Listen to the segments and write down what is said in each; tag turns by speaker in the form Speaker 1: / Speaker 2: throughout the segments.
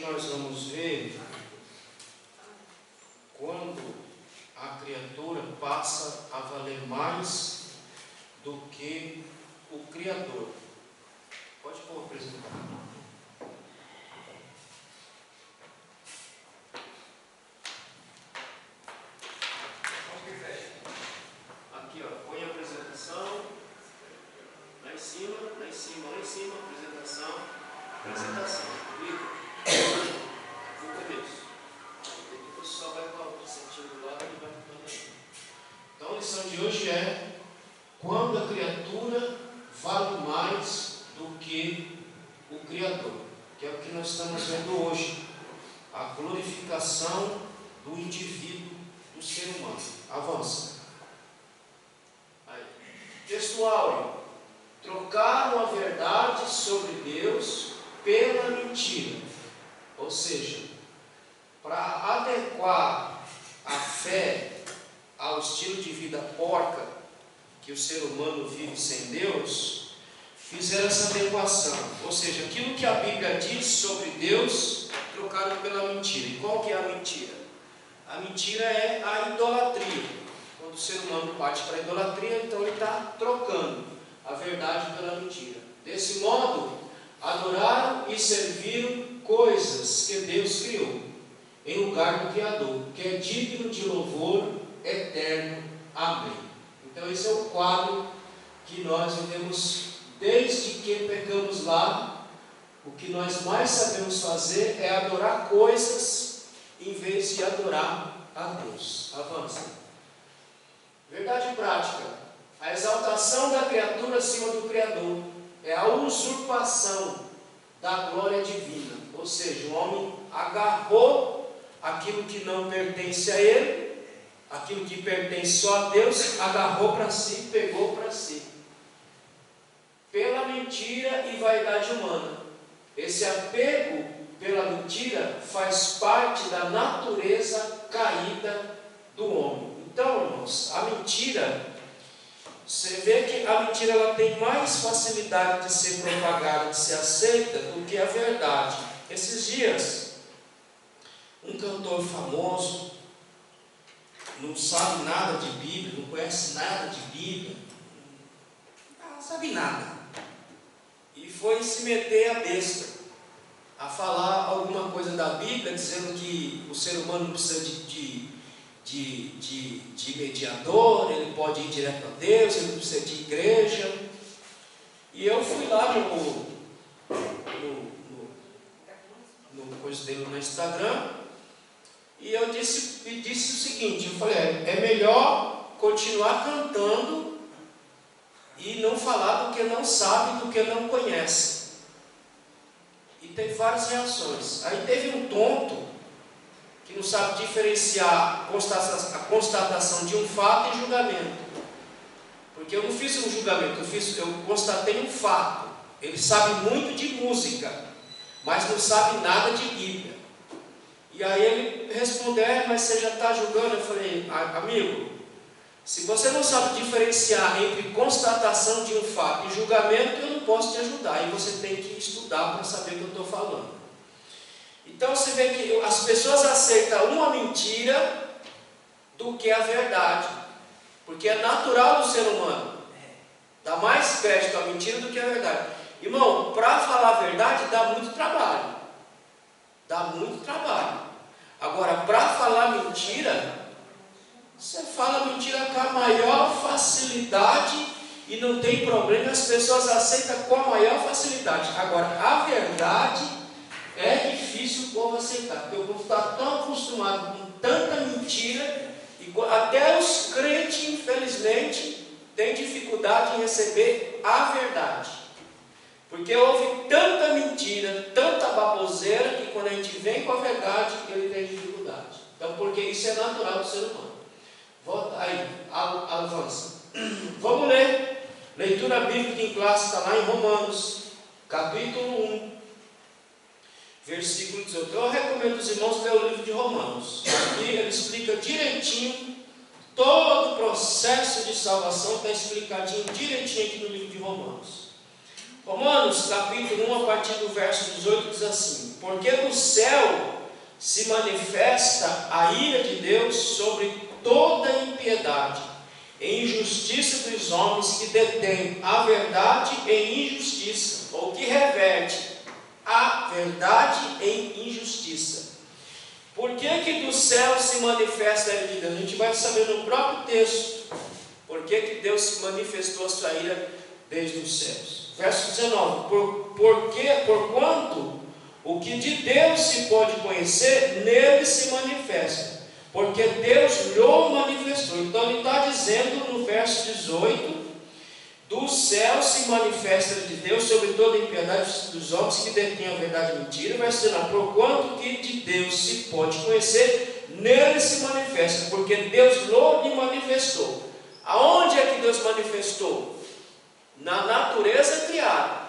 Speaker 1: nós vamos ver quando a criatura passa a valer mais do que o Criador. Pode pôr a apresentação. Aqui, ó, põe a apresentação. Lá em cima, apresentação. No começo. O pessoal vai com a sentinho do lado e vai ficando aí. Então a lição de hoje é: quando a criatura vale mais do que o Criador, que é o que nós estamos vendo hoje, a glorificação do indivíduo, do ser humano. Avança. Aí. Textual: trocaram a verdade sobre Deus pela mentira. Ou seja, para adequar a fé ao estilo de vida porca que o ser humano vive sem Deus, fizeram essa adequação. Ou seja, aquilo que a Bíblia diz sobre Deus, trocaram pela mentira. E qual que é a mentira? A mentira é a idolatria. Quando o ser humano parte para a idolatria, então ele está trocando a verdade pela mentira. Desse modo, adoraram e serviram coisas que Deus criou, em lugar do Criador, que é digno de louvor eterno. Amém. Então esse é o quadro que nós vivemos desde que pecamos lá. O que nós mais sabemos fazer é adorar coisas em vez de adorar a Deus. Avança. Verdade prática: a exaltação da criatura acima do Criador é a usurpação da glória divina. Ou seja, o homem agarrou aquilo que não pertence a ele, aquilo que pertence só a Deus, agarrou para si, pegou para si, pela mentira e vaidade humana. Esse apego pela mentira faz parte da natureza caída do homem. Então, irmãos, a mentira, você vê que a mentira ela tem mais facilidade de ser propagada, de ser aceita, do que a verdade. Esses dias, um cantor famoso, não sabe nada de Bíblia, não conhece nada de Bíblia, não sabe nada, e foi se meter a besta, a falar alguma coisa da Bíblia, dizendo que o ser humano não precisa de mediador, ele pode ir direto a Deus, ele não precisa de igreja. E eu fui lá no coisa dele no Instagram, e eu disse o seguinte: eu falei, é melhor continuar cantando e não falar do que não sabe, do que não conhece. E teve várias reações. Aí teve um tonto que não sabe diferenciar a constatação de um fato e julgamento. Porque eu não fiz um julgamento, eu constatei um fato. Ele sabe muito de música, mas não sabe nada de Bíblia. E aí ele respondeu: mas você já está julgando? Eu falei: amigo, se você não sabe diferenciar entre constatação de um fato e julgamento, eu não posso te ajudar. E você tem que estudar para saber o que eu estou falando. Então você vê que as pessoas aceitam uma mentira do que a verdade, porque é natural do ser humano dá mais crédito à mentira do que à verdade. Irmão, para falar a verdade dá muito trabalho. Dá muito trabalho. Agora, para falar mentira, você fala mentira com a maior facilidade e não tem problema, as pessoas aceitam com a maior facilidade. Agora, a verdade é difícil o povo aceitar, porque o povo está tão acostumado com tanta mentira, e até os crentes, infelizmente, têm dificuldade em receber a verdade. Porque houve tanta mentira, tanta baboseira, que quando a gente vem com a verdade, ele tem dificuldade. Então, porque isso é natural do ser humano. Volta aí, avança. Vamos ler. Leitura bíblica em classe está lá em Romanos, capítulo 1, versículo 18. Eu recomendo os irmãos ler o livro de Romanos. Aqui ele explica direitinho todo o processo de salvação, está explicadinho direitinho aqui no livro de Romanos.
Speaker 2: Romanos capítulo 1, a partir do verso 18, diz assim: porque no céu se manifesta a ira de Deus sobre toda impiedade e injustiça dos homens que detêm a verdade em injustiça, ou que reverte a verdade em injustiça. Por que do céu se manifesta a ira de Deus? A gente vai saber no próprio texto por que Deus manifestou a sua ira desde os céus. Verso 19: porquanto o que de Deus se pode conhecer, nele se manifesta, porque Deus lhe manifestou. Então ele está dizendo no verso 18: do céu se manifesta de Deus sobre toda a impiedade dos homens que detêm a verdade e mentira. Verso 19: porquanto o que de Deus se pode conhecer, nele se manifesta, porque Deus lhe manifestou. Aonde é que Deus manifestou? Na natureza criada.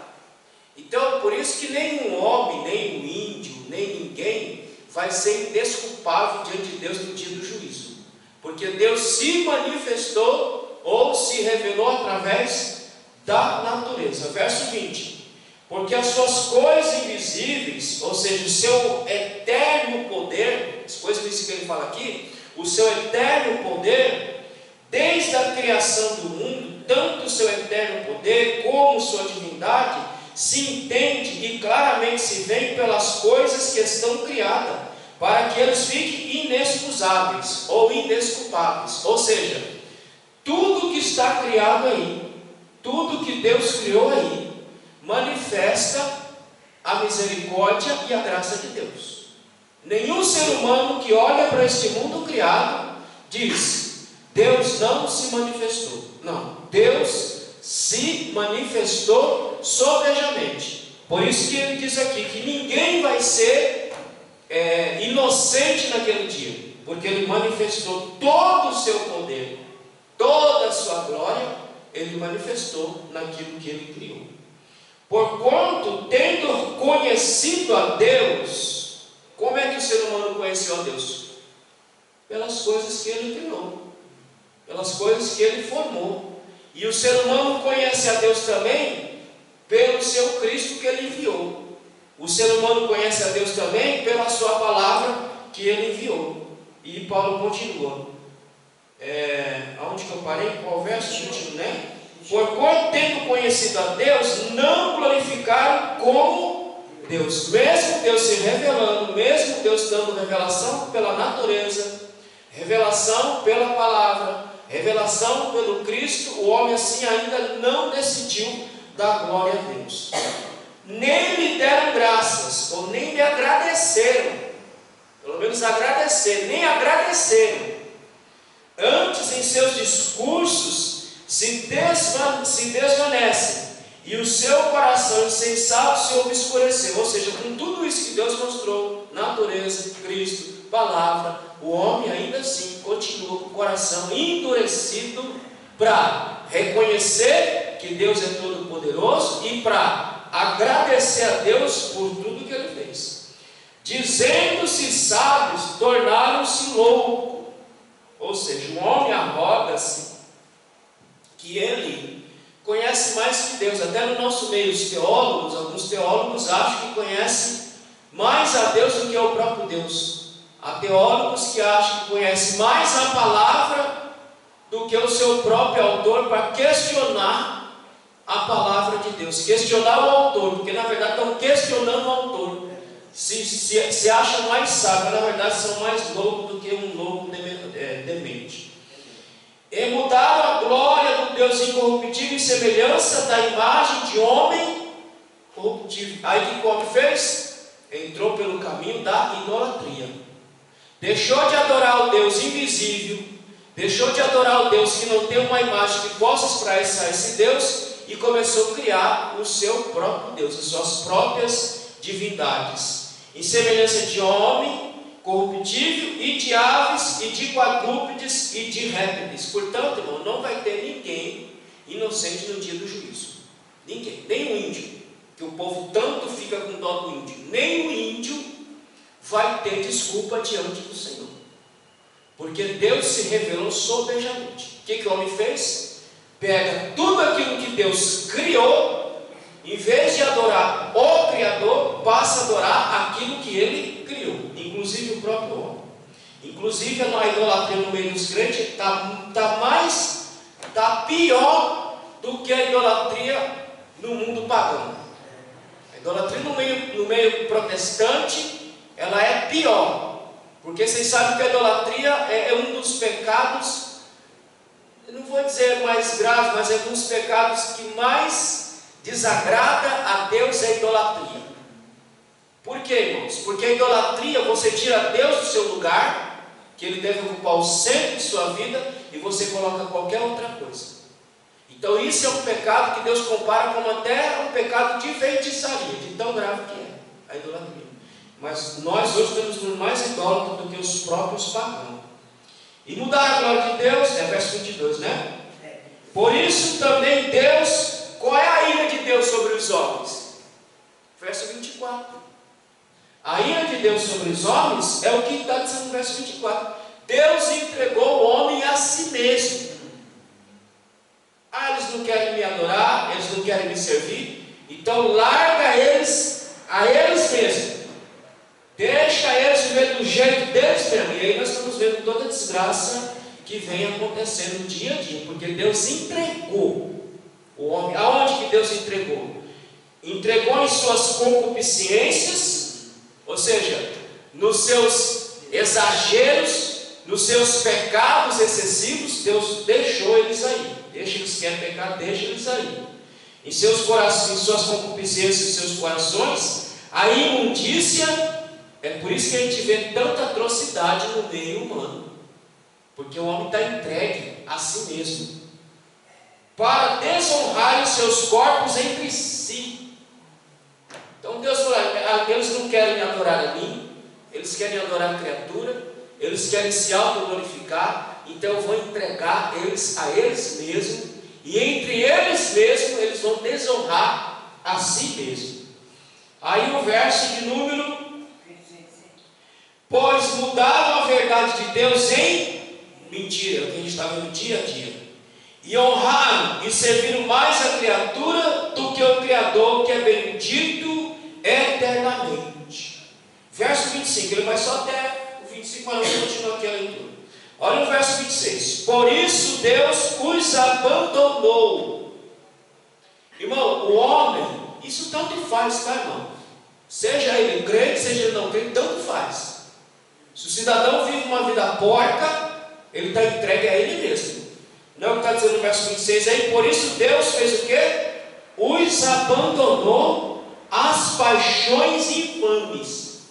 Speaker 2: Então, por isso que nenhum homem, nem um índio, nem ninguém vai ser indesculpável diante de Deus no dia do juízo, porque Deus se manifestou ou se revelou através da natureza. Verso 20: porque as suas coisas invisíveis, ou seja, o seu eterno poder, as coisas que ele fala aqui, o seu eterno poder, desde a criação do mundo, tanto o seu eterno poder como sua divindade, se entende e claramente se vê pelas coisas que estão criadas, para que eles fiquem inexcusáveis ou indesculpáveis. Ou seja, tudo que está criado aí, tudo que Deus criou aí, manifesta a misericórdia e a graça de Deus. Nenhum ser humano que olha para este mundo criado diz: Deus não se manifestou. Não, Deus se manifestou sobejamente. Por isso que ele diz aqui que ninguém vai ser inocente naquele dia, porque ele manifestou todo o seu poder, toda a sua glória, ele manifestou naquilo que ele criou. Porquanto, tendo conhecido a Deus, como é que o ser humano conheceu a Deus? Pelas coisas que ele criou, pelas coisas que ele formou. E o ser humano conhece a Deus também pelo seu Cristo que ele enviou. O ser humano conhece a Deus também pela sua palavra que ele enviou. E Paulo continua. Aonde que eu parei? Qual verso? 21, né? Porquanto, tendo conhecido a Deus, não glorificaram como Deus. Mesmo Deus se revelando, mesmo Deus dando revelação pela natureza, revelação pela palavra, revelação pelo Cristo, o homem assim ainda não decidiu dar glória a Deus. Nem lhe deram graças, ou nem lhe agradeceram. Pelo menos agradecer, nem agradeceram. Antes, em seus discursos, se desvanecem, e o seu coração insensato se obscureceu. Ou seja, com tudo isso que Deus mostrou, natureza, Cristo, palavra, o homem ainda assim continua com o coração endurecido para reconhecer que Deus é todo poderoso e para agradecer a Deus por tudo que ele fez. Dizendo-se sábios, tornaram-se loucos. Ou seja, o homem arroga-se que ele conhece mais que Deus. Até no nosso meio, os teólogos, alguns teólogos acham que conhecem mais a Deus do que o próprio Deus. Há teólogos que acham que conhecem mais a palavra do que o seu próprio autor, para questionar a palavra de Deus, questionar o autor, porque na verdade estão questionando o autor. Se acham mais sábios, na verdade são mais loucos do que um louco demente. E mudaram a glória do Deus incorruptível em semelhança da imagem de homem corruptível. Aí o que o homem fez? Entrou pelo caminho da idolatria. Deixou de adorar o Deus invisível, deixou de adorar o Deus que não tem uma imagem que possa expressar esse Deus, e começou a criar o seu próprio Deus, as suas próprias divindades, em semelhança de homem corruptível, e de aves, e de quadrúpedes, e de répteis. Portanto, irmão, não vai ter ninguém inocente no dia do juízo. Ninguém, nem o índio, que o povo tanto fica com dó do índio, nem o índio vai ter desculpa diante do Senhor, porque Deus se revelou sobejamente. O que o homem fez? Pega tudo aquilo que Deus criou em vez de adorar o Criador, passa a adorar aquilo que ele criou, inclusive o próprio homem. Inclusive a idolatria no meio dos crentes está pior do que a idolatria no mundo pagão. A idolatria no meio protestante, ela é pior, porque vocês sabem que a idolatria é um dos pecados, eu não vou dizer mais grave, mas é um dos pecados que mais desagrada a Deus, é a idolatria. Por quê, irmãos? Porque a idolatria, você tira Deus do seu lugar, que Ele deve ocupar o centro de sua vida, e você coloca qualquer outra coisa. Então isso é um pecado que Deus compara como até um pecado de feitiçaria, de tão grave que é a idolatria. Mas nós hoje temos mais idólatras do que os próprios pagãos. E mudar a glória de Deus, verso 22, né? Por isso também Deus, qual é a ira de Deus sobre os homens? Verso 24. A ira de Deus sobre os homens é o que está dizendo no verso 24. Deus entregou o homem a si mesmo. Eles não querem me adorar, eles não querem me servir, então larga eles a eles mesmos. Deixa eles viver do jeito deles mesmo. E aí nós estamos vendo toda a desgraça que vem acontecendo dia a dia, porque Deus entregou o homem. Aonde que Deus entregou? Entregou em suas concupiscências, ou seja, nos seus exageros, nos seus pecados excessivos. Deus deixou eles aí. Deixa eles querem pecar, deixa eles aí. Em seus corações, em suas concupiscências, em seus corações, a imundícia. É por isso que a gente vê tanta atrocidade no meio humano, porque o homem está entregue a si mesmo, para desonrar os seus corpos entre si. Então Deus falou: eles não querem adorar a mim, eles querem adorar a criatura, eles querem se autoglorificar, então eu vou entregar eles a eles mesmos, e entre eles mesmos eles vão desonrar a si mesmos. Aí o verso de número: pois mudaram a verdade de Deus em mentira, o que a gente está vendo dia a dia, e honraram e serviram mais a criatura do que o Criador, que é bendito eternamente. Verso 25, ele vai só até o 25, mas eu continuo aqui a leitura. Olha o verso 26. Por isso Deus os abandonou. Irmão, o homem, isso tanto faz, tá, irmão? Seja ele crente, seja ele não crente, tanto faz. Se o cidadão vive uma vida porca, ele está entregue a ele mesmo. Não é o que está dizendo no verso 26 aí? Por isso Deus fez o quê? Os abandonou às paixões infames,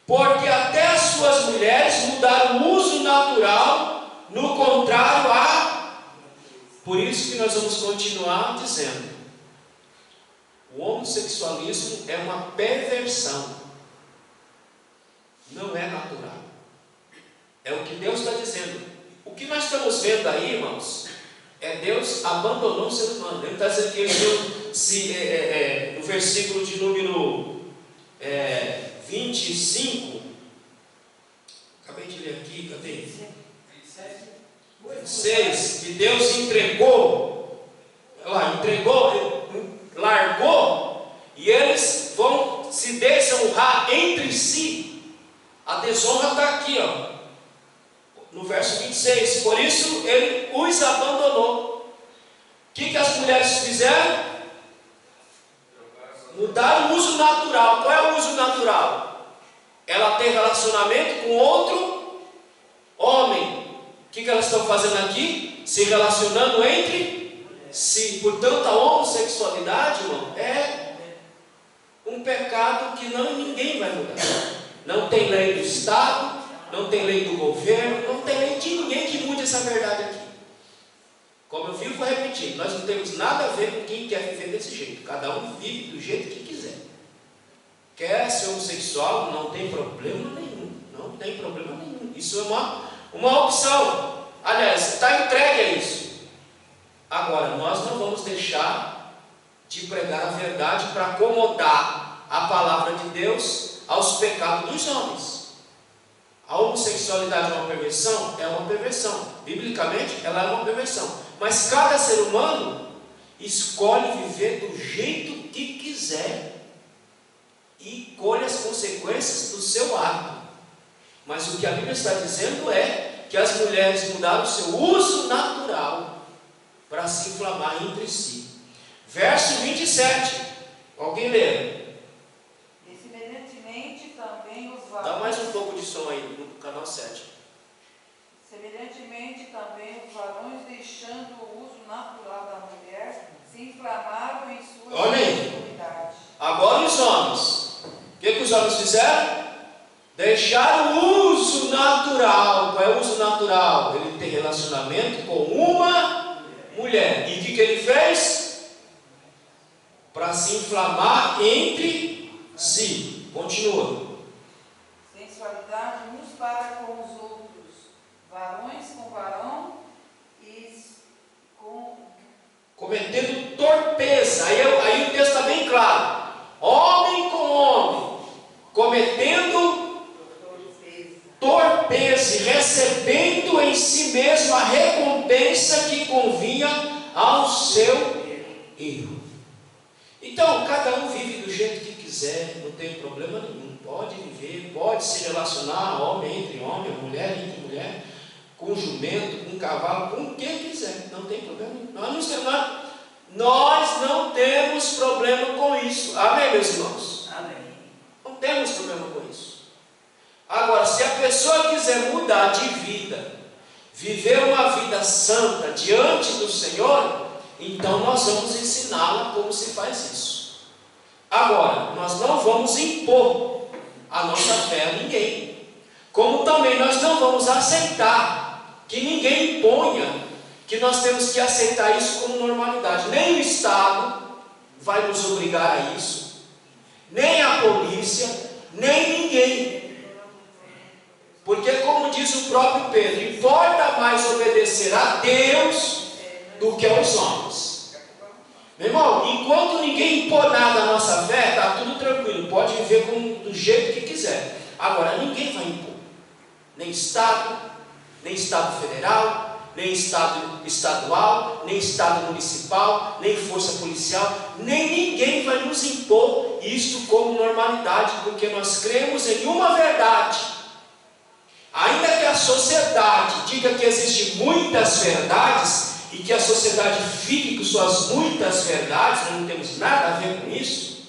Speaker 2: porque até as suas mulheres mudaram o uso natural, no contrário a... Por isso que nós vamos continuar dizendo: o homossexualismo é uma perversão, não é natural. É o que Deus está dizendo. O que nós estamos vendo aí, irmãos, é Deus abandonou o ser humano. Ele está dizendo que ele no versículo de número 25, acabei de ler aqui, cadê? 6, que Deus entregou, largou, e eles vão se desonrar entre si. A desonra está aqui, ó, no verso 26. Por isso ele os abandonou. O que as mulheres fizeram? Mudaram o uso natural. Qual é o uso natural? Ela tem relacionamento com outro homem. O que elas estão fazendo aqui? Se relacionando entre si. Portanto, a homossexualidade, irmão, é um pecado que ninguém vai mudar. Não tem lei do Estado, não tem lei do governo, não tem lei de ninguém que mude essa verdade aqui. Como eu vivo repetindo, nós não temos nada a ver com quem quer viver desse jeito. Cada um vive do jeito que quiser. Quer ser homossexual, não tem problema nenhum. Não tem problema nenhum. Isso é uma opção. Aliás, está entregue a isso. Agora, nós não vamos deixar de pregar a verdade para acomodar a palavra de Deus aos pecados dos homens. A homossexualidade é uma perversão? É uma perversão. Biblicamente, ela é uma perversão. Mas cada ser humano, escolhe viver do jeito que quiser e colhe as consequências do seu ato. Mas o que a Bíblia está dizendo é que as mulheres mudaram o seu uso natural para se inflamar entre si. Verso 27. Alguém lê?
Speaker 3: E semelhantemente também os varões.
Speaker 2: Dá mais um pouco de som aí no canal 7.
Speaker 3: Semelhantemente também os varões, deixando o uso natural da mulher, se inflamaram em sua sexualidade.
Speaker 2: Agora os homens. O que os homens fizeram? Deixaram o uso natural. Qual é o uso natural? Ele tem relacionamento com uma mulher. E o que ele fez? Para se inflamar entre si. Continua.
Speaker 3: Sensualidade uns para com os outros, varões com varão e
Speaker 2: cometendo torpeza. Aí o texto está bem claro. Homem com homem, cometendo torpeza e recebendo em si mesmo a recompensa que convinha ao seu erro. Então, cada um vive do jeito que quiser, não tem problema nenhum. Pode viver, pode se relacionar, homem entre homem, mulher entre mulher, com jumento, com cavalo, com quem quiser, não tem problema nenhum. Nós não temos problema com isso. Amém, meus irmãos?
Speaker 3: Amém.
Speaker 2: Não temos problema com isso. Agora, se a pessoa quiser mudar de vida, viver uma vida santa diante do Senhor, então nós vamos ensiná-la como se faz isso. Agora, nós não vamos impor a nossa fé a ninguém. Como também nós não vamos aceitar que ninguém imponha que nós temos que aceitar isso como normalidade. Nem o Estado vai nos obrigar a isso, nem a polícia, nem ninguém. Porque, como diz o próprio Pedro, importa mais obedecer a Deus do que aos homens. Meu irmão, enquanto ninguém impor nada à nossa fé, está tudo tranquilo, pode viver do jeito que quiser. Agora, ninguém vai impor, nem Estado federal, nem Estado estadual, nem Estado municipal, nem força policial, nem ninguém vai nos impor isto como normalidade, porque nós cremos em uma verdade. Ainda que a sociedade diga que existem muitas verdades, e que a sociedade fique com suas muitas verdades, nós não temos nada a ver com isso.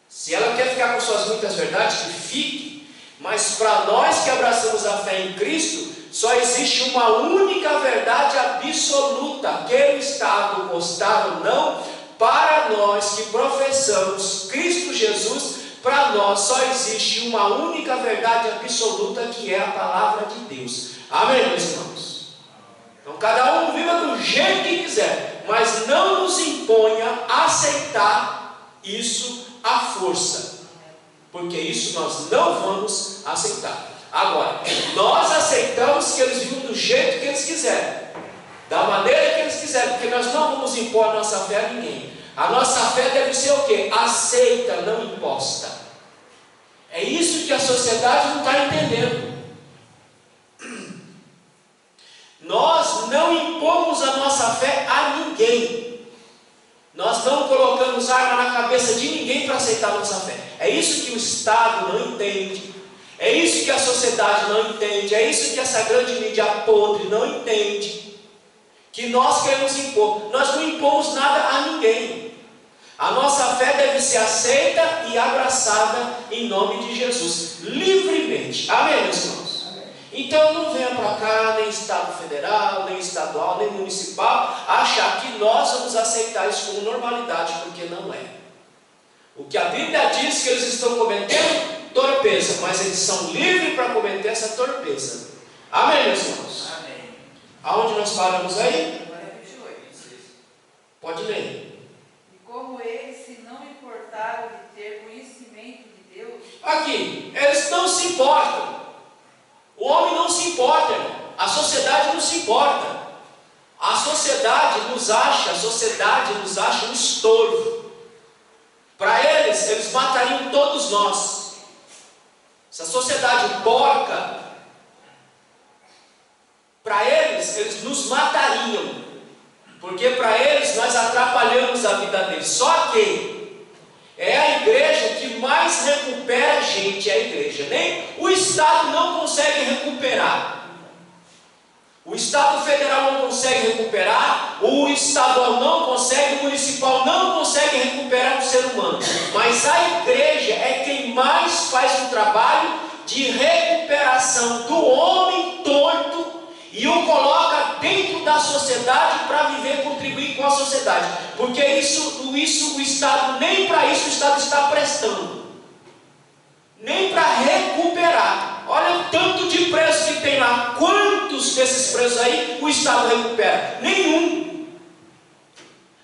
Speaker 2: Se ela quer ficar com suas muitas verdades, que fique, mas para nós que abraçamos a fé em Cristo, só existe uma única verdade absoluta, quer o Estado gostar ou não, para nós que professamos Cristo Jesus, para nós só existe uma única verdade absoluta, que é a palavra de Deus. Amém, meus irmãos? Então cada um viva do jeito que quiser, mas não nos imponha aceitar isso à força, porque isso nós não vamos aceitar. Agora, nós aceitamos que eles vivam do jeito que eles quiserem, da maneira que eles quiserem, porque nós não vamos impor a nossa fé a ninguém. A nossa fé deve ser o quê? Aceita, não imposta. É isso que a sociedade não está entendendo. Nós não impomos a nossa fé a ninguém. Nós não colocamos arma na cabeça de ninguém para aceitar a nossa fé. É isso que o Estado não entende. É isso que a sociedade não entende. É isso que essa grande mídia podre não entende. Que nós queremos impor. Nós não impomos nada a ninguém. A nossa fé deve ser aceita e abraçada em nome de Jesus, livremente. Amém, meus irmãos? Então não venha para cá, nem Estado federal, nem estadual, nem municipal, achar que nós vamos aceitar isso como normalidade, porque não é. O que a Bíblia diz que eles estão cometendo? Torpeza, mas eles são livres para cometer essa torpeza. Amém, meus irmãos?
Speaker 3: Amém.
Speaker 2: Aonde nós paramos aí?
Speaker 3: Agora é 28.
Speaker 2: Pode ler.
Speaker 3: E como eles se não importaram de ter conhecimento de Deus.
Speaker 2: Aqui, eles não se importam. O homem não se importa, irmão. A sociedade não se importa. A sociedade nos acha um estorvo. Para eles matariam todos nós. Essa sociedade porca, para eles nos matariam. Porque para eles nós atrapalhamos a vida deles. Só que é a igreja que mais recupera a gente, é a igreja. Nem o Estado não consegue recuperar. O Estado federal não consegue recuperar, o estadual não consegue, o municipal não consegue recuperar o ser humano. Mas a igreja é quem mais faz um trabalho de recuperação do homem torto e o coloca dentro da sociedade para viver e contribuir com a sociedade. Porque isso o Estado, nem para isso o Estado está prestando. Nem para recuperar. Olha o tanto de presos que tem lá. Quantos desses presos aí o Estado recupera? Nenhum.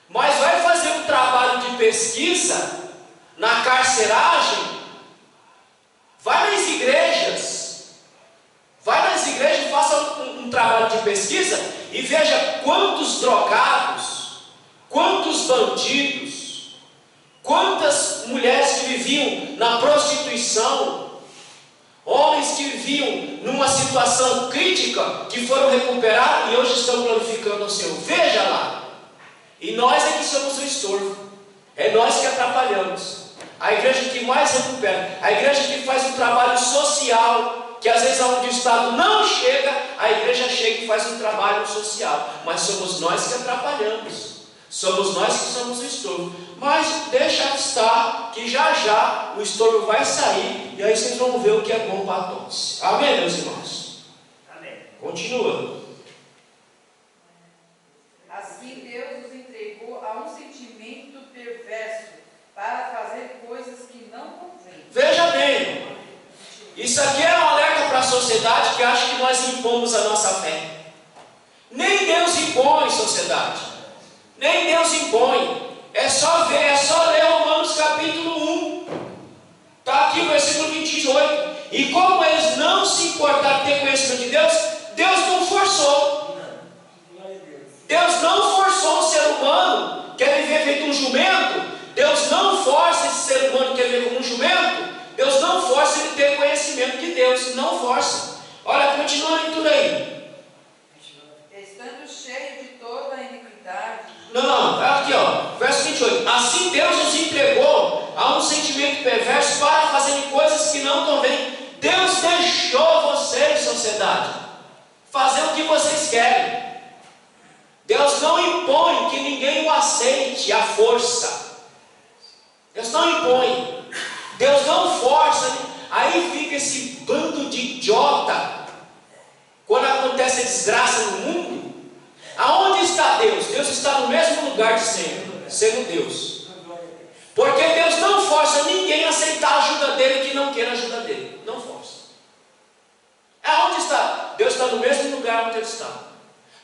Speaker 2: Mas vai fazer um trabalho de pesquisa na carceragem. Vai nas igrejas. Vai nas igrejas e faça um trabalho de pesquisa e veja quantos drogados, quantos bandidos, quantas mulheres que viviam na prostituição, homens que viviam numa situação crítica, que foram recuperados e hoje estão glorificando o Senhor. Veja lá. E nós é que somos o estorvo. É nós que atrapalhamos. A igreja que mais recupera. A igreja que faz um trabalho social, que às vezes onde o Estado não chega, a igreja chega e faz um trabalho social. Mas somos nós que atrapalhamos. Somos nós que somos o estorvo. Mas deixa estar, que já já o estorvo vai sair, e aí vocês vão ver o que é bom para todos. Amém, meus irmãos?
Speaker 4: Amém.
Speaker 2: Continua.
Speaker 3: Assim Deus os entregou a um sentimento perverso para fazer coisas que não convêm.
Speaker 2: Veja bem, isso aqui é um alerta para a sociedade que acha que nós impomos a nossa fé. Nem Deus impõe, sociedade. Nem Deus impõe. É só ver, é só ler Romanos capítulo 1. Está aqui o versículo 28. E como eles não se importaram em ter conhecimento de Deus, Deus não forçou. Deus não forçou o ser humano que quer viver feito um jumento. Deus não força esse ser humano que quer viver como um jumento. Deus não força ele ter conhecimento de Deus. Não força. Olha, continua a leitura aí.
Speaker 3: Estando cheio de toda a iniquidade.
Speaker 2: Não, aqui ó, verso 28. Assim Deus os entregou a um sentimento perverso para fazerem coisas que não convêm. Deus deixou vocês, sociedade, fazer o que vocês querem. Deus não impõe que ninguém o aceite à força. Deus não impõe. Deus não força. Aí fica esse bando de idiota. Quando acontece a desgraça no mundo, aonde está Deus? Deus está no mesmo lugar de sempre, sendo Deus. Porque Deus não força ninguém a aceitar a ajuda dele que não queira a ajuda dele. Não força. Aonde está? Deus está no mesmo lugar onde ele está.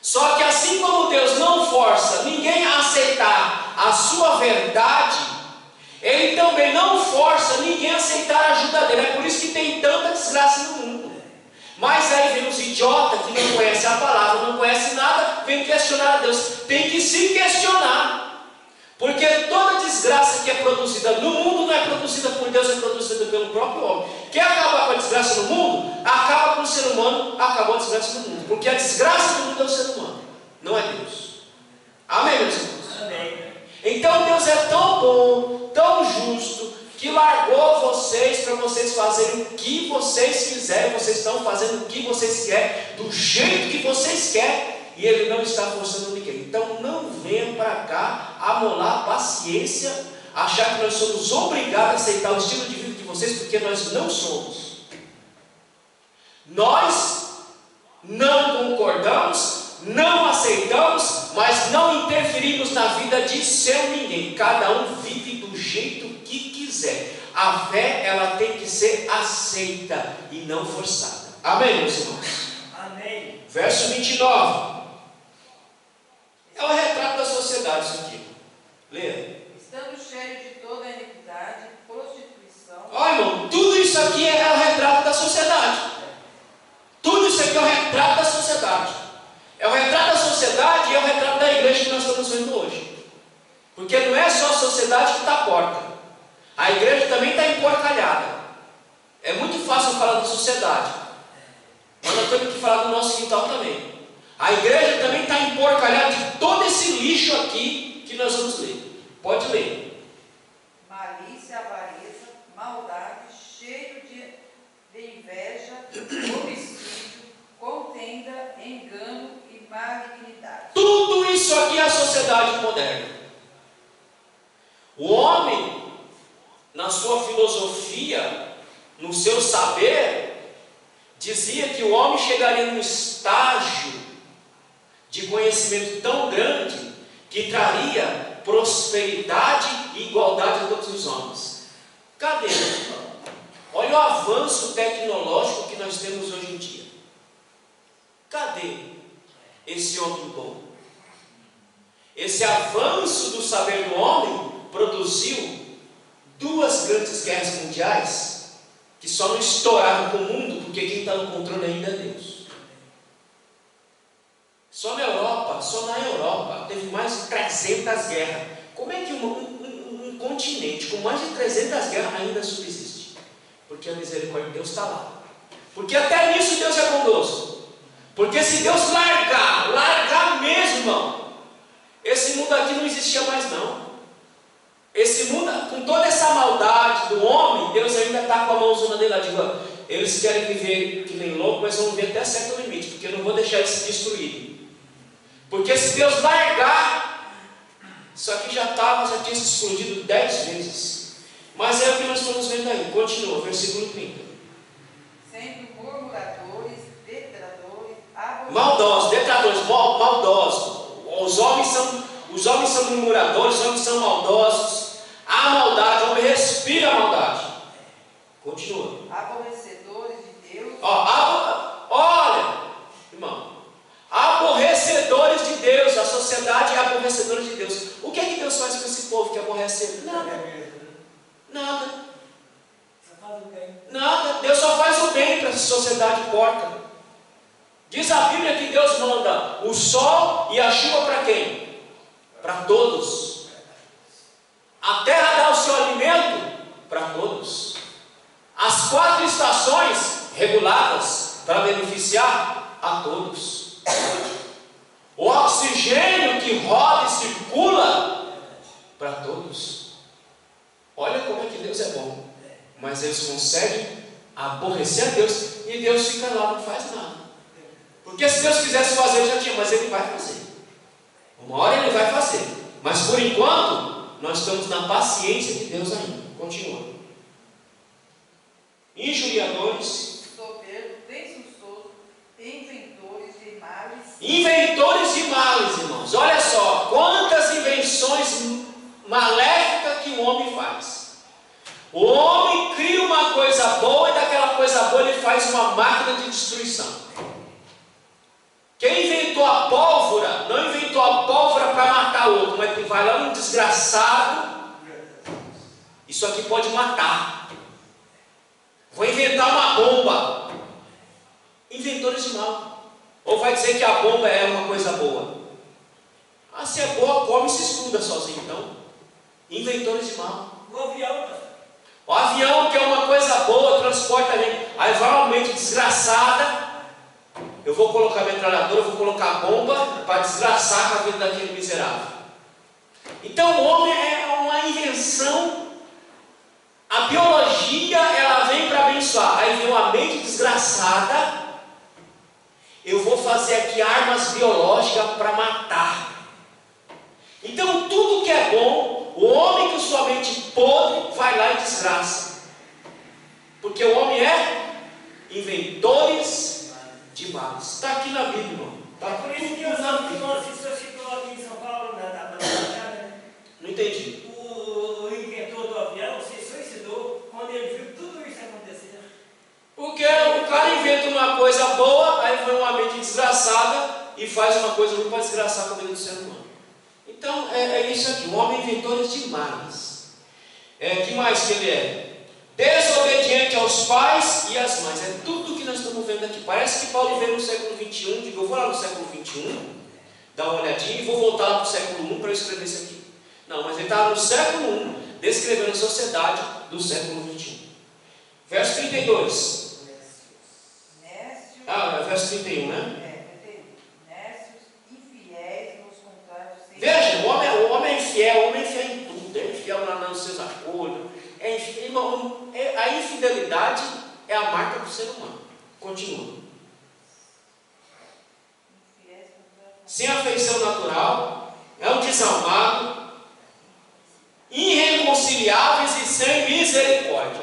Speaker 2: Só que assim como Deus não força ninguém a aceitar a sua verdade, Ele também não força ninguém a aceitar a ajuda dele. É por isso que tem tanta desgraça no mundo. Mas aí vem os idiotas que não conhecem a palavra, não conhecem nada, vem questionar a Deus. Tem que se questionar. Porque toda desgraça que é produzida no mundo não é produzida por Deus, é produzida pelo próprio homem. Quer acabar com a desgraça no mundo? Acaba com o ser humano, acabou a desgraça no mundo. Porque a desgraça do mundo é o ser humano, não é Deus. Amém, meus irmãos?
Speaker 4: Amém.
Speaker 2: Então Deus é tão bom, tão justo, que largou vocês para vocês fazerem o que vocês quiserem. Vocês estão fazendo o que vocês querem, do jeito que vocês querem, e Ele não está forçando ninguém. Então não venham para cá amolar a paciência, achar que nós somos obrigados a aceitar o estilo de vida de vocês, porque nós não somos. Nós não concordamos, não aceitamos, mas não interferimos na vida de seu ninguém. Cada um vive do jeito que quiser. A fé, ela tem que ser aceita e não forçada. Amém, meus irmãos?
Speaker 4: Amém.
Speaker 2: Verso 29. É o retrato da sociedade isso aqui. Leia.
Speaker 3: Estando cheio de toda a iniquidade, prostituição.
Speaker 2: Olha, irmão, tudo isso aqui é o retrato da sociedade. Tudo isso aqui é o retrato da sociedade. É o retrato da sociedade e é o retrato da igreja que nós estamos vendo hoje. Porque não é só a sociedade que está porca. A igreja também está emporcalhada. É muito fácil falar da sociedade, mas nós temos que falar do nosso quintal também. A igreja também está emporcalhada de todo esse sociedade moderna? O homem, na sua filosofia, no seu saber, dizia que o homem chegaria num estágio de conhecimento tão grande que traria prosperidade e igualdade a todos os homens. Cadê? Olha o avanço tecnológico que nós temos hoje em dia. Cadê esse homem bom? Esse avanço do saber do homem produziu duas grandes guerras mundiais que só não estouraram com o mundo porque quem está no controle ainda é Deus. Só na Europa teve mais de 300 guerras. Como é que um continente com mais de 300 guerras ainda subsiste? Porque a misericórdia de Deus está lá. Porque até nisso Deus é bondoso. Porque se Deus largar mesmo, irmão, esse mundo aqui não existia mais não. Esse mundo, com toda essa maldade do homem, Deus ainda está com a mãozona dele lá de fora. Eles querem viver que nem louco, mas vão viver até certo limite, porque eu não vou deixar eles se destruírem. Porque se Deus largar, isso aqui já tinha se explodido 10 vezes. Mas é o que nós estamos vendo aí. Continua, versículo 30.
Speaker 3: Sendo murmuradores, detratores,
Speaker 2: maldosos, detratores, maldosos. Os homens são murmuradores, os homens são maldosos. Há maldade, o homem respira a maldade. Continua.
Speaker 3: aborrecedores de Deus.
Speaker 2: Olha, irmão. Aborrecedores de Deus, a sociedade é aborrecedora de Deus. O que é que Deus faz com esse povo que aborrece ele? Nada. Nada. Deus só faz o bem para essa sociedade porca. Diz a Bíblia que Deus manda o sol e a chuva para quem? Para todos. A terra dá o seu alimento para todos. As 4 estações reguladas para beneficiar a todos. O oxigênio que roda e circula para todos. Olha como é que Deus é bom. Mas eles conseguem aborrecer a Deus e Deus fica lá, não faz nada. Porque se Deus quisesse fazer, já tinha, mas Ele vai fazer. Uma hora Ele vai fazer. Mas por enquanto, nós estamos na paciência de Deus ainda. Continua. Injuriadores,
Speaker 3: soberbo, presunçoso,
Speaker 2: inventores de males, irmãos. Olha só, quantas invenções maléficas que o homem faz. O homem cria uma coisa boa e daquela coisa boa ele faz uma máquina de destruição. Quem inventou a pólvora, não inventou a pólvora para matar o outro, mas vai lá um desgraçado, isso aqui pode matar. Vou inventar uma bomba. Inventores de mal. Ou vai dizer que a bomba é uma coisa boa? Ah, se é boa, come e se estuda sozinho, então. Inventores de mal. O avião, que é uma coisa boa, transporta a gente. Aí vai uma mente desgraçada. Eu vou colocar a metralhadora, eu vou colocar a bomba para desgraçar com a vida daquele miserável. Então o homem é uma invenção. A biologia, ela vem para abençoar. Aí vem uma mente desgraçada. Eu vou fazer aqui armas biológicas para matar. Então tudo que é bom, o homem com sua mente podre vai lá e desgraça. Porque o homem é inventores de males. Está aqui na Bíblia, irmão. Está
Speaker 4: por isso que eu citou aqui em São Paulo, na né?
Speaker 2: Não entendi.
Speaker 4: O inventor do avião se suicidou quando ele viu tudo isso acontecer.
Speaker 2: Porque o cara inventa uma coisa boa, aí foi uma mente desgraçada e faz uma coisa ruim para desgraçar com a vida do ser humano. Então é isso aqui, o homem é inventor de males. Que mais que ele é? Desobediente aos pais e às mães. É tudo que nós estamos vendo aqui. Parece que Paulo veio no século 21. Digo, eu vou lá no século 21, dar uma olhadinha e vou voltar lá para o século 1 para eu escrever isso aqui. Não, mas ele estava no século 1, descrevendo a sociedade do século 21. Verso 32. Verso 31, né?
Speaker 3: Nécios, infiéis, nos contratos.
Speaker 2: Veja, o homem é infiel em tudo. É infiel nos seus acordos. A infidelidade é a marca do ser humano. Continua. Sem afeição natural, é um desalmado, irreconciliáveis e sem misericórdia.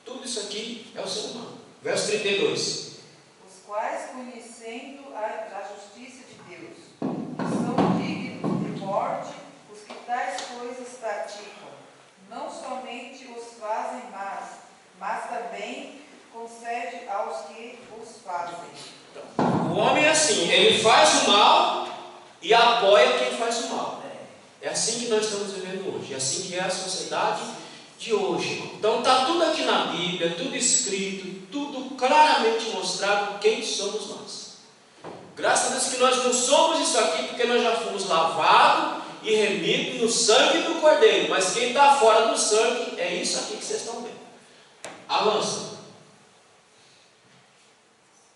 Speaker 2: Tudo isso aqui é o ser humano. Verso 32.
Speaker 3: Os quais, conhecendo a justiça de Deus, são dignos de morte os que tais coisas praticam. Não somente os fazem mas também concede aos que os fazem.
Speaker 2: O homem é assim, ele faz o mal e apoia quem faz o mal. É assim que nós estamos vivendo hoje, é assim que é a sociedade de hoje. Então está tudo aqui na Bíblia, tudo escrito, tudo claramente mostrado quem somos nós. Graças a Deus que nós não somos isso aqui, porque nós já fomos lavados e remidos no sangue do Cordeiro. Mas quem está fora do sangue é isso aqui que vocês estão vendo. Avança.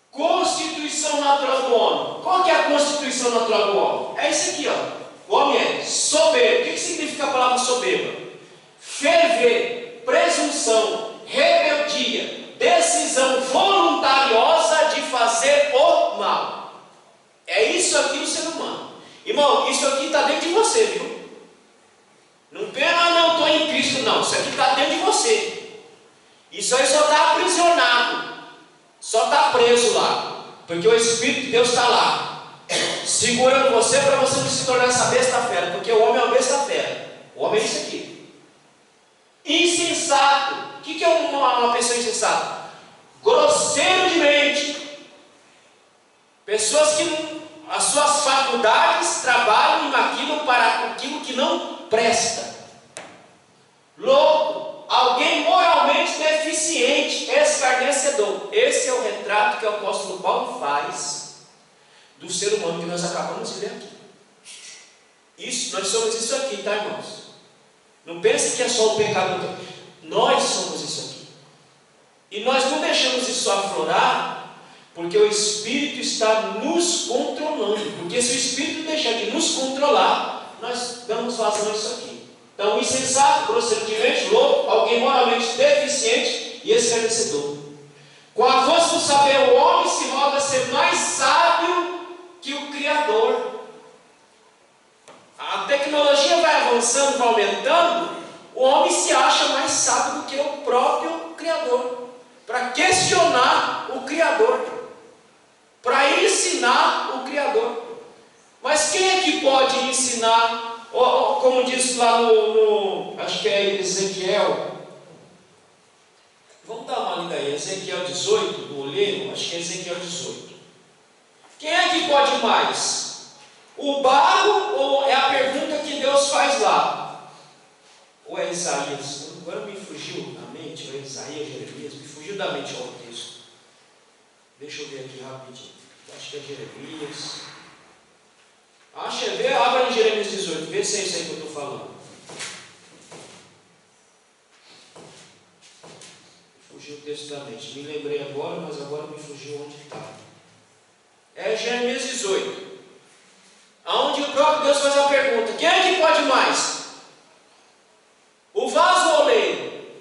Speaker 2: Constituição natural do homem. Qual que é a constituição natural do homem? É isso aqui, ó. O homem é soberbo. O que significa a palavra soberba? Ferver, presunção, rebeldia, decisão voluntariosa de fazer o mal. É isso aqui o ser humano. Irmão, isso aqui está dentro de você, viu? Não pensa, não, estou em Cristo, não. Isso aqui está dentro de você. Isso aí só está aprisionado. Só está preso lá. Porque o Espírito de Deus está lá, segurando você para você não se tornar essa besta fera. Porque o homem é uma besta fera. O homem é isso aqui. Insensato. O que é uma pessoa insensata? Grosseiro de mente. Pessoas que as suas faculdades trabalham naquilo para aquilo que não presta. Louco. Alguém moralmente deficiente, escarnecedor. Esse é o retrato que o apóstolo Paulo faz do ser humano que nós acabamos de ler aqui. Isso, nós somos isso aqui, tá, irmãos? Não pense que é só o pecado. Nós somos isso aqui. E nós não deixamos isso aflorar, porque o Espírito está nos controlando. Porque se o Espírito deixar de nos controlar, nós damos vazão a isso aqui. Então, insensato, grosseiro de mente, louco, alguém moralmente deficiente e escarnecedor. Com a força do saber, o homem se roga ser mais sábio que o Criador. A tecnologia vai avançando, vai aumentando, o homem se acha mais sábio do que o próprio Criador. Para questionar o Criador. Para ensinar o Criador. Mas quem é que pode ensinar? Como diz lá acho que é Ezequiel. Vamos dar uma lida aí, Ezequiel 18, do olheiro, acho que é Ezequiel 18. Quem é que pode mais? O barro ou é a pergunta que Deus faz lá? Ou é Isaías? Agora me fugiu da mente, ou é Isaías, Jeremias, me fugiu da mente o texto. Deixa eu ver aqui rapidinho. Acho que é Jeremias. Abra em Jeremias 18, vê se é isso aí que eu estou falando. Fugiu o texto da mente. Me lembrei agora, mas agora me fugiu onde está. É Jeremias 18. Onde o próprio Deus faz a pergunta: quem é que pode mais? O vaso ou o oleiro?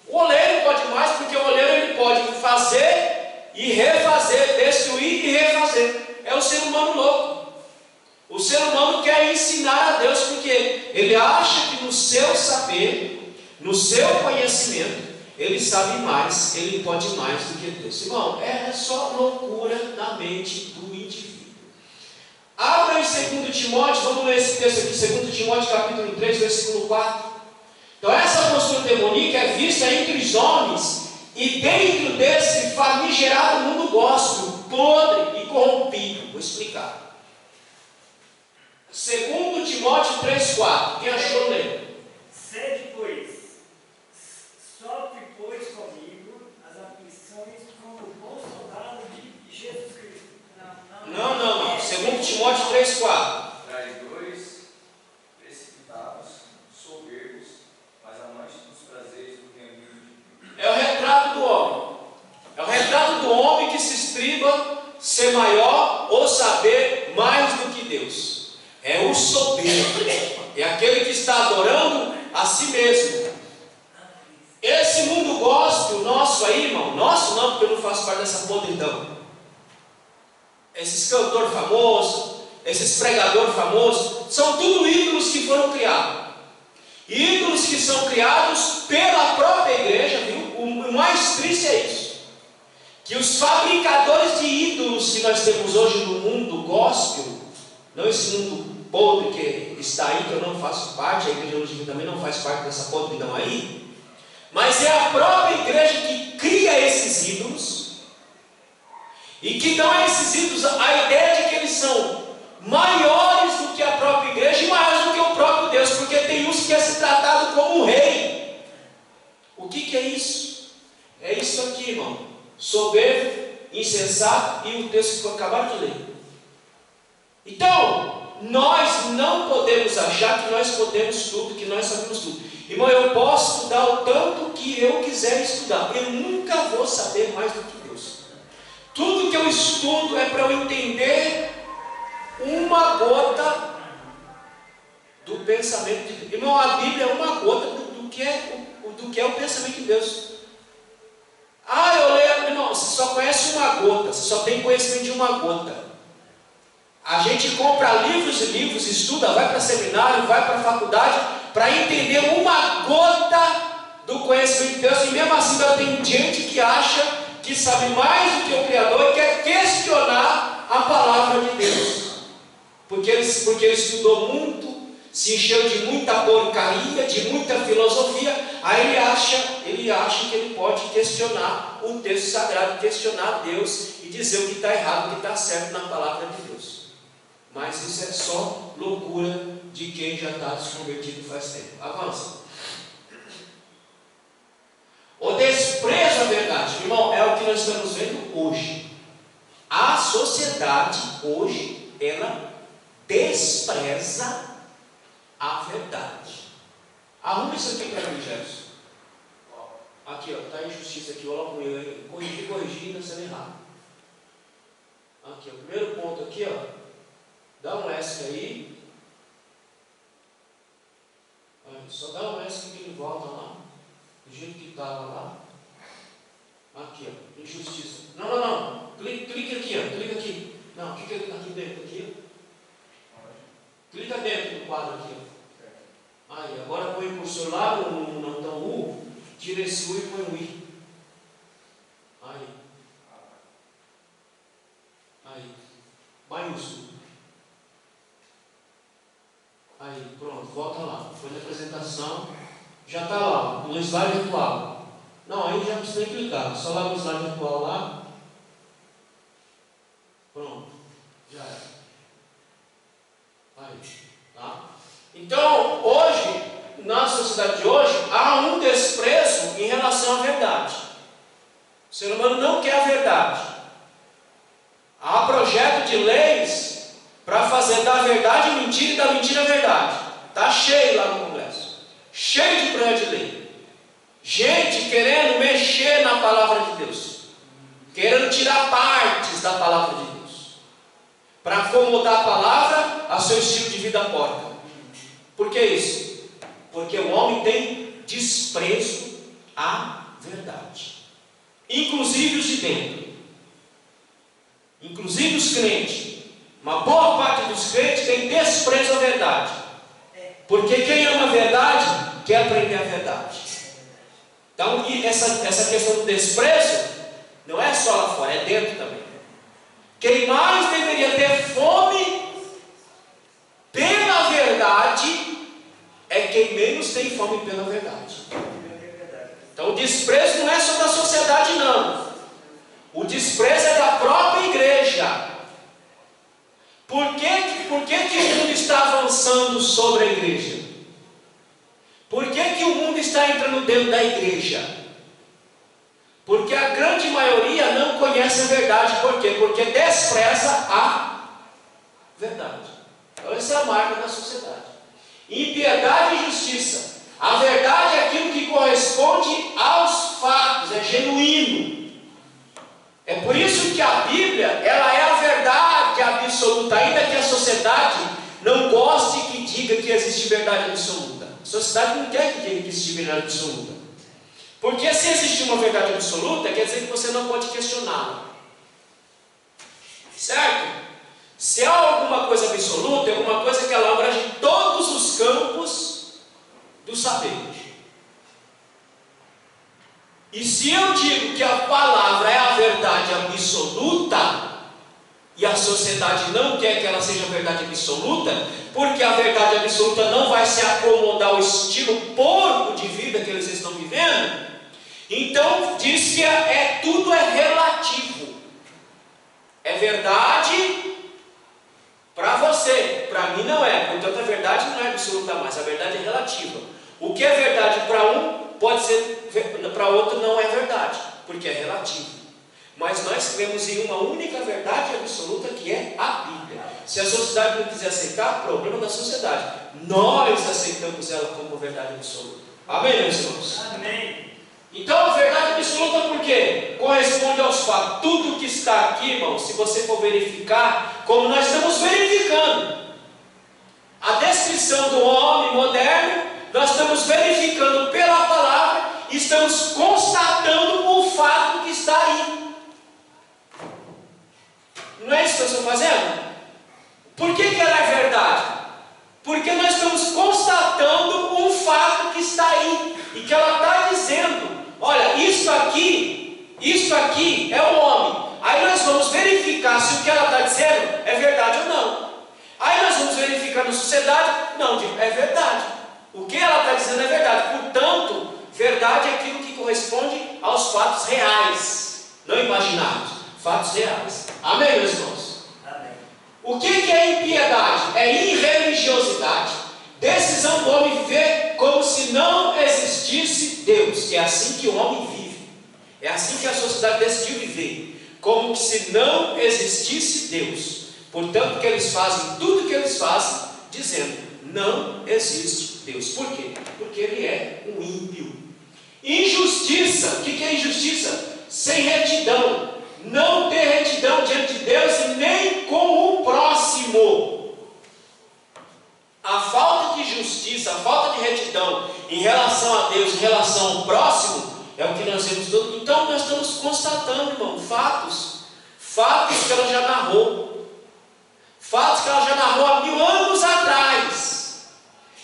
Speaker 2: O oleiro pode mais, porque o oleiro ele pode fazer e refazer, destruir e refazer. É o ser humano louco. O ser humano quer ensinar a Deus porque ele acha que no seu saber, no seu conhecimento, ele sabe mais, ele pode mais do que Deus. Irmão, é só loucura na mente do indivíduo. Abra em 2 Timóteo, vamos ler esse texto aqui, 2 Timóteo capítulo 3, versículo 4. Então essa postura demoníaca é vista entre os homens e dentro desse famigerado mundo gospel, podre e corrompido. Vou explicar. 2 Timóteo 3,4. Quem achou, ler?
Speaker 4: Sede, pois, sofre, pois, comigo as aflições como bom soldado de Jesus Cristo.
Speaker 2: Não. 2 Timóteo 3,4.
Speaker 5: Traidores, precipitados, soberbos, mas amantes dos prazeres do reino.
Speaker 2: É o retrato do homem. É o retrato do homem que se estriba ser maior ou saber mais do que Deus. É o soberbo, é aquele que está adorando a si mesmo. Esse mundo gospel nosso aí, irmão, nosso não, porque eu não faço parte dessa podridão. Esses cantores famosos, esses pregadores famosos, são tudo ídolos que foram criados. Ídolos que são criados pela própria igreja, viu? O mais triste é isso. Que os fabricadores de ídolos que nós temos hoje no mundo gospel, não esse mundo podre que está aí, que eu não faço parte, a igreja hoje também não faz parte dessa podridão aí, mas é a própria igreja que cria esses ídolos e que dão a esses ídolos a ideia de que eles são maiores do que a própria igreja e maiores do que o próprio Deus, porque tem uns que é se tratado como um rei. O que é isso? É isso aqui, irmão: soberbo, insensato, e o texto que eu acabaram de ler. Então, nós não podemos achar que nós podemos tudo, que nós sabemos tudo. Irmão, eu posso estudar o tanto que eu quiser estudar, eu nunca vou saber mais do que Deus. Tudo que eu estudo é para eu entender uma gota do pensamento de Deus. Irmão, a Bíblia é uma gota do que é o pensamento de Deus. Eu leio, irmão, você só conhece uma gota, você só tem conhecimento de uma gota. A gente compra livros e livros, estuda, vai para seminário, vai para faculdade, para entender uma gota do conhecimento de Deus, e mesmo assim tem gente que acha que sabe mais do que o Criador e quer questionar a palavra de Deus, porque ele estudou muito, se encheu de muita porcaria, de muita filosofia, aí ele acha que ele pode questionar o texto sagrado, questionar Deus e dizer o que está errado, o que está certo na palavra de Deus. Mas isso é só loucura de quem já está desconvertido faz tempo. Avança. O desprezo à verdade, irmão, é o que nós estamos vendo hoje. A sociedade hoje, ela despreza a verdade. Arruma isso aqui para mim, Jefferson. Aqui, ó, está a injustiça aqui, olha comigo, corrigir, não sendo errado. Aqui, o primeiro ponto aqui, ó. Dá um ESC aí. Só dá um ESC que ele volta lá. Do jeito que estava lá. Aqui, ó. Injustiça. Não. Clica aqui, ó. Clica aqui. Não, clica aqui dentro. Aqui, ó. Clica dentro do quadro aqui, ó. Aí, agora põe o cursor lá no botão U. Tira esse U e põe o I. Aí. Maiúsculo. Aí, pronto, volta lá. Foi na apresentação. Já está lá, no slide atual. Não, aí já não precisa nem clicar. Só lá no slide atual lá. Pronto. Já é. Aí, tá? Então, hoje, na sociedade de hoje, há um desprezo em relação à verdade. O ser humano não quer a verdade. Há projeto de leis para fazer da verdade mentira e da mentira verdade. Está cheio lá no Congresso. Cheio de projeto de lei. Gente querendo mexer na palavra de Deus. Querendo tirar partes da palavra de Deus. Para acomodar a palavra a seu estilo de vida porca. Por que isso? Porque o homem tem desprezo à verdade. Inclusive os de dentro. Inclusive os crentes. Uma boa parte dos crentes tem desprezo à verdade. Porque quem ama a verdade quer aprender a verdade. Então, essa questão do desprezo não é só lá fora, é dentro também. Quem mais deveria ter fome pela verdade é quem menos tem fome pela verdade. Então, o desprezo não é só da sociedade, não. O desprezo é da própria igreja. Por que o mundo está avançando sobre a igreja? Por que o mundo está entrando dentro da igreja? Porque a grande maioria não conhece a verdade. Por quê? Porque despreza a verdade. Então essa é a marca da sociedade. Impiedade e justiça. A verdade é aquilo que corresponde aos fatos, é genuíno. É por isso que a Bíblia, ela é a verdade absoluta, ainda que a sociedade não goste que diga que existe verdade absoluta. A sociedade não quer que diga que existe verdade absoluta. Porque se existir uma verdade absoluta, quer dizer que você não pode questioná-la. Certo? Se há alguma coisa saber. E se eu digo que a palavra é a verdade absoluta, e a sociedade não quer que ela seja a verdade absoluta, porque a verdade absoluta não vai se acomodar ao estilo porco de vida que eles estão vivendo, então diz que tudo é relativo. É verdade para você, para mim não é. Portanto, a verdade não é absoluta mais, a verdade é relativa. O que é verdade para um, pode ser para outro não é verdade, porque é relativo. Mas nós cremos em uma única verdade absoluta, que é a Bíblia. Se a sociedade não quiser aceitar, problema da sociedade. Nós aceitamos ela como verdade absoluta. Amém, meus irmãos?
Speaker 4: Amém.
Speaker 2: Então, a verdade absoluta por quê? Corresponde aos fatos. Tudo que está aqui, irmão, se você for verificar, como nós estamos verificando, a descrição do homem moderno, nós estamos verificando pela palavra, e estamos constatando o fato que está aí. Não é isso que nós estamos fazendo? Por que ela é verdade? Porque nós estamos constatando um fato que está aí, e que ela está dizendo: olha, isso aqui é o homem. Aí nós vamos verificar se o que ela está dizendo é verdade ou não. Aí nós vamos verificar na sociedade: não, é verdade. O que ela está dizendo é verdade. Portanto, verdade é aquilo que corresponde aos fatos reais, não imaginários, fatos reais. Amém, meus irmãos?
Speaker 4: Amém.
Speaker 2: O que é impiedade? É irreligiosidade, decisão do homem viver como se não existisse Deus, que é assim que o homem vive, é assim que a sociedade decidiu viver, como se não existisse Deus. Portanto, que eles fazem tudo que eles fazem, dizendo: não existe Deus. Por quê? Porque ele é um ímpio. Injustiça. O que é injustiça? Sem retidão. Não ter retidão diante de Deus e nem com o próximo. A falta de justiça, a falta de retidão em relação a Deus, em relação ao próximo, é o que nós vemos todo. Então nós estamos constatando, irmão, fatos que ela já narrou, fatos que ela já narrou há 1000 anos atrás.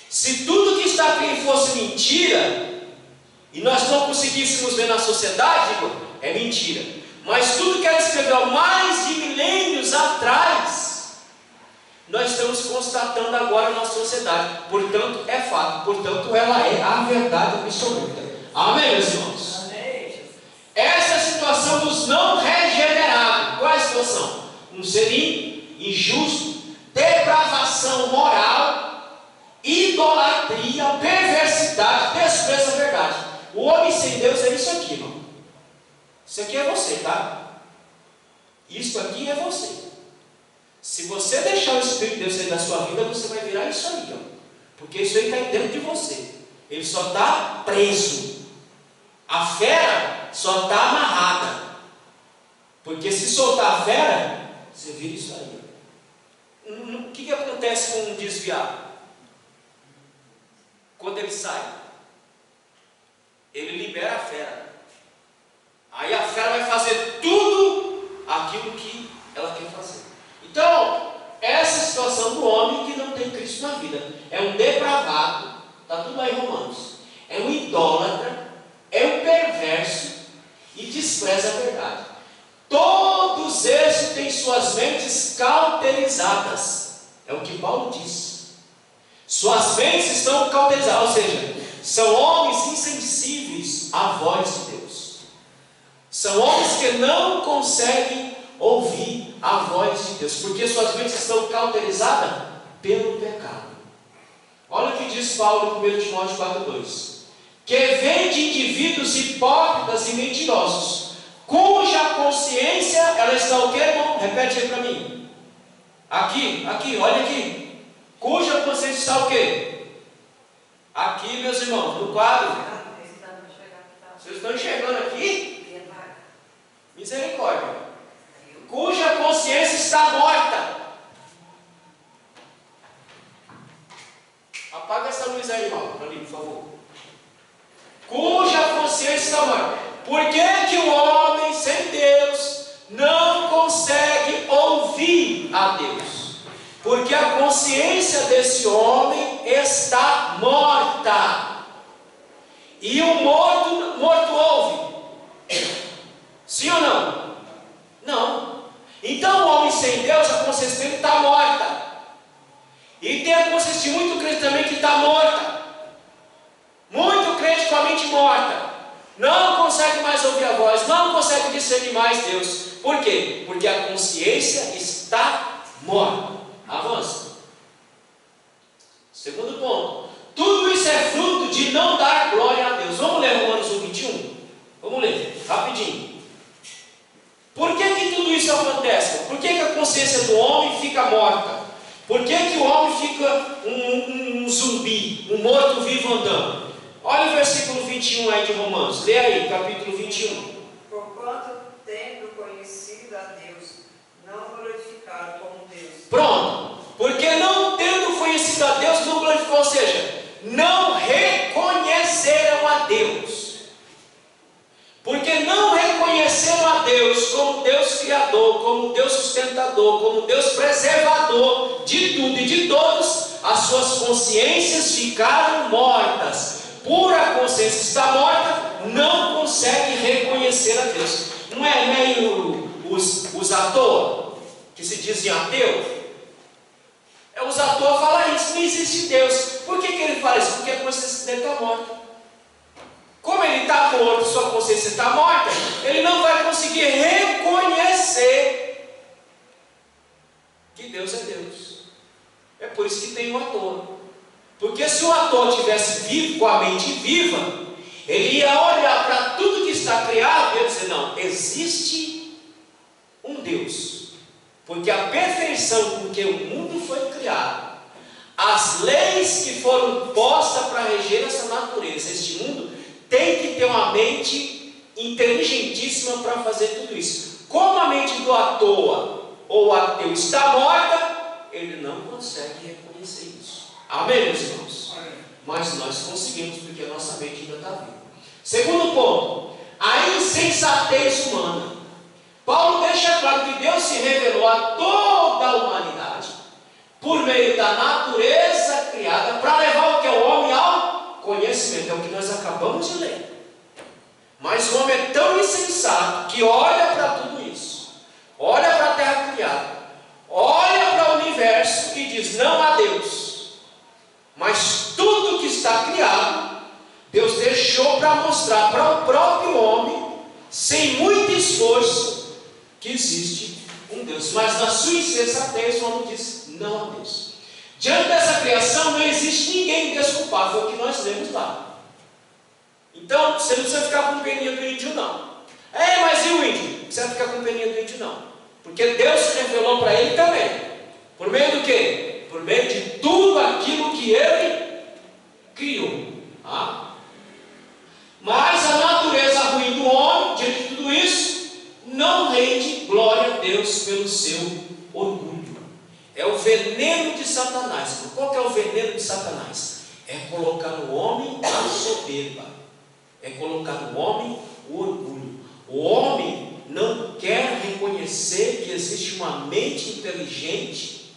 Speaker 2: Se tudo que está aqui fosse mentira, e nós não conseguíssemos ver na sociedade, irmão, é mentira. Mas tudo que ela escreveu há mais de milênios atrás, nós estamos constatando agora na sociedade. Portanto, é fato. Portanto, ela é a verdade absoluta. Amém, meus irmãos?
Speaker 4: Amém.
Speaker 2: Essa é a situação dos não regenerados. Qual é a situação? Um ser injusto, depravação moral, idolatria, perversidade, desprezo à verdade. O homem sem Deus é isso aqui, irmão. Isso aqui é você, tá? Isso aqui é você. Se você deixar o Espírito de Deus sair da sua vida, você vai virar isso aí, ó. Porque isso aí está dentro de você. Ele só está preso. A fera só está amarrada. Porque se soltar a fera, você vira isso aí, ó. O que acontece com um desviado? Quando ele sai, ele libera a fera. Aí a fera vai fazer tudo aquilo que ela quer fazer. Então, essa situação do homem que não tem Cristo na vida. É um depravado, está tudo lá em Romanos. É um idólatra, é um perverso e despreza a verdade. Todos esses têm suas mentes cauterizadas. É o que Paulo diz. Suas mentes estão cauterizadas, ou seja, são homens insensíveis à voz de Deus. São homens que não conseguem ouvir a voz de Deus, porque suas mentes estão cauterizadas pelo pecado. Olha o que diz Paulo em 1 Timóteo 4,2: que vem de indivíduos hipócritas e mentirosos, cuja consciência, ela está o quê, irmão? Repete aí para mim. Aqui, olha aqui. Cuja consciência está o quê? Aqui, meus irmãos, no quadro. Vocês estão enxergando aqui? Misericórdia. Cuja consciência está morta. Apaga essa luz aí, irmão, para mim, por favor. Cuja consciência está morta. Por que que o homem sem Deus não consegue ouvir a Deus? Porque a consciência desse homem está morta. e o morto ouve. Sim ou não? Não. Então o homem sem Deus, a consciência dele está morta. E tem a consciência de muito crente também que está morta. Muito crente com a mente morta. Não consegue mais ouvir a voz, não consegue discernir mais Deus. Por quê? Porque a consciência está morta. Avança. Segundo ponto. Tudo isso é fruto de não dar glória a Deus. Vamos ler Romanos 1:21? Vamos ler, rapidinho. Por que tudo isso acontece? Por que a consciência do homem fica morta? Por que o homem fica um zumbi, um morto-vivo andando? Olha o versículo 21 aí de Romanos. Lê aí, capítulo 21.
Speaker 3: Porquanto, tendo conhecido a Deus, não glorificaram como Deus.
Speaker 2: Pronto. Porque não tendo conhecido a Deus, não glorificou, ou seja, não reconheceram a Deus. Porque não reconheceram a Deus como Deus criador, como Deus sustentador, como Deus preservador de tudo e de todos, as suas consciências ficaram mortas. Por a consciência estar morta, não consegue reconhecer a Deus. Não é nem os atores que se dizem ateus? Os atores falam isso, não existe Deus. Por que ele fala isso? Porque a consciência dele está morta. Como ele está morto, sua consciência está morta, ele não vai conseguir reconhecer que Deus é Deus. É por isso que tem o ator. Porque se o ator tivesse vivo, com a mente viva, ele ia olhar para tudo que está criado e ia dizer, não, existe um Deus. Porque a perfeição com que o mundo foi criado, as leis que foram postas para reger essa natureza, este mundo, tem que ter uma mente inteligentíssima para fazer tudo isso. Como a mente do ator ou ateu está morta, ele não consegue reconhecer isso. Amém, meus irmãos? Amém. Mas nós conseguimos, porque a nossa mente ainda está viva. Segundo ponto, a insensatez humana. Paulo deixa claro que Deus se revelou a toda a humanidade por meio da natureza criada para levar o que é o homem ao conhecimento. É o que nós acabamos de ler. Mas o homem é tão insensato que olha para tudo isso, olha para a terra criada, olha para o universo e diz, não há Deus. Mas tudo que está criado, Deus deixou para mostrar para o próprio homem, sem muito esforço, que existe um Deus. Mas na sua insensatez, o homem diz, não há Deus. Diante dessa criação, não existe ninguém desculpável, foi o que nós lemos lá. Então, você não precisa ficar com peninha do índio, não. Mas e o índio? Não precisa ficar com peninha do índio, não. Porque Deus se revelou para ele também. Por meio do quê? Por meio de tudo aquilo que ele criou. Mas a natureza ruim do homem, diante de tudo isso, não rende glória a Deus pelo seu orgulho. É o veneno de Satanás. Qual que é o veneno de Satanás? É colocar no homem a soberba. É colocar no homem o orgulho. O homem não quer reconhecer que existe uma mente inteligente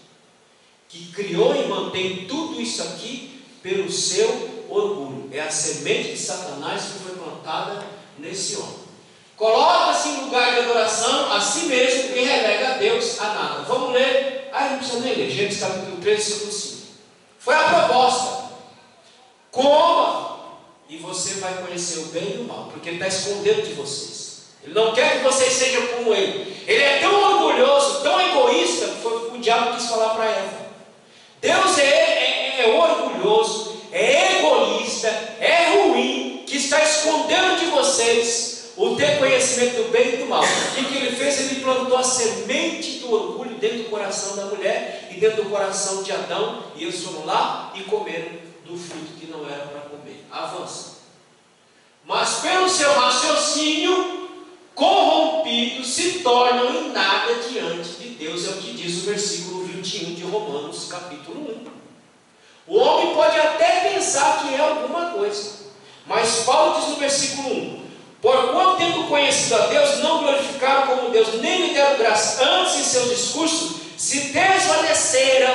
Speaker 2: que criou e mantém tudo isso aqui pelo seu orgulho. É a semente de Satanás que foi plantada nesse homem. Coloca-se em lugar de adoração a si mesmo e relega a Deus a nada. Vamos ler. Não precisa nem ler. Gênesis capítulo 3, versículo 5. Foi a proposta. Coma e você vai conhecer o bem e o mal, porque ele está escondendo de vocês. Ele não quer que vocês sejam como ele. Ele é tão orgulhoso, tão egoísta, que foi o diabo quis falar para Eva. Deus é orgulhoso, é egoísta, é ruim, que está escondendo de vocês o ter conhecimento do bem e do mal. O que ele fez? Ele plantou a semente do orgulho dentro do coração da mulher e dentro do coração de Adão, e eles foram lá e comeram do fruto que não era para comer. Avança. Mas pelo seu raciocínio corrompido se tornam em nada diante de Deus. É o que diz o versículo 21 de Romanos capítulo 1. O homem pode até pensar que é alguma coisa, mas Paulo diz no versículo 1: porquanto tendo conhecido a Deus, não glorificaram como Deus, nem lhe deram graça, antes em seus discursos se desvaneceram